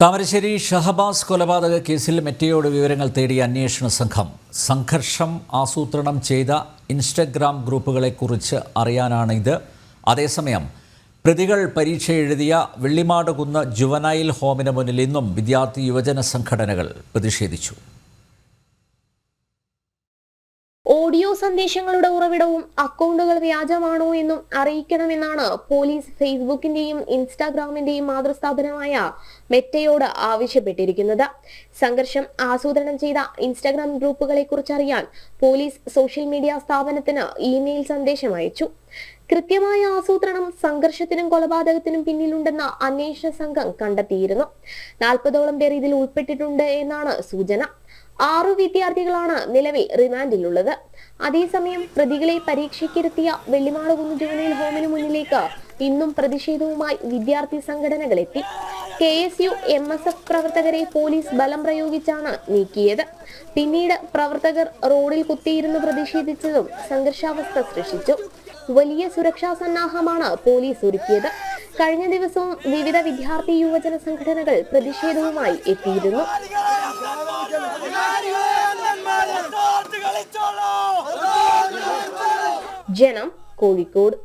താമരശ്ശേരി ഷഹബാസ് കൊലപാതക കേസിൽ മെറ്റയോട് വിവരങ്ങൾ തേടിയ അന്വേഷണ സംഘം സംഘർഷം ആസൂത്രണം ചെയ്ത ഇൻസ്റ്റഗ്രാം ഗ്രൂപ്പുകളെക്കുറിച്ച് അറിയാനാണിത്. അതേസമയം പ്രതികൾ പരീക്ഷ എഴുതിയ വെള്ളിമാടുകുന്ന് ജുവനൈൽ ഹോമിന് മുന്നിൽ ഇന്നും വിദ്യാർത്ഥി യുവജന സംഘടനകൾ പ്രതിഷേധിച്ചു. ഓഡിയോ സന്ദേശങ്ങളുടെ ഉറവിടവും അക്കൗണ്ടുകൾ വ്യാജമാണോ എന്നും അറിയിക്കണമെന്നാണ് പോലീസ് ഫേസ്ബുക്കിന്റെയും ഇൻസ്റ്റാഗ്രാമിന്റെയും മാതൃസ്ഥാപനമായ മെറ്റയോട് ആവശ്യപ്പെട്ടിരിക്കുന്നത്. സംഘർഷം ആസൂത്രണം ചെയ്ത ഇൻസ്റ്റാഗ്രാം ഗ്രൂപ്പുകളെ കുറിച്ചറിയാൻ പോലീസ് സോഷ്യൽ മീഡിയ സ്ഥാപനത്തിന് ഇമെയിൽ സന്ദേശം അയച്ചു. കൃത്യമായ ആസൂത്രണം സംഘർഷത്തിനും കൊലപാതകത്തിനും പിന്നിലുണ്ടെന്ന അന്വേഷണ സംഘം കണ്ടെത്തിയിരുന്നു. 40ഓളം പേർ ഇതിൽ ഉൾപ്പെട്ടിട്ടുണ്ട് എന്നാണ് സൂചന. 6 വിദ്യാർത്ഥികളാണ് നിലവിൽ റിമാൻഡിലുള്ളത്. അതേസമയം പ്രതികളെ പരീക്ഷയ്ക്കിരുത്തിയ വെള്ളിമാടുകുന്ന് ജുവനൈൽ ഹോമിന് മുന്നിലേക്ക് ഇന്നും പ്രതിഷേധവുമായി വിദ്യാർത്ഥി സംഘടനകൾ എത്തി. KSU MSF പ്രവർത്തകരെ പോലീസ് ബലം പ്രയോഗിച്ചാണ് നീക്കിയത്. പിന്നീട് പ്രവർത്തകർ റോഡിൽ കുത്തിയിരുന്ന് പ്രതിഷേധിച്ചതും സംഘർഷാവസ്ഥ സൃഷ്ടിച്ചു. വലിയ സുരക്ഷാ സന്നാഹമാണ് പോലീസ് ഒരുക്കിയത്. കഴിഞ്ഞ ദിവസവും വിവിധ വിദ്യാർത്ഥി യുവജന സംഘടനകൾ പ്രതിഷേധവുമായി എത്തിയിരുന്നു. ജനം, കോഴിക്കോട്.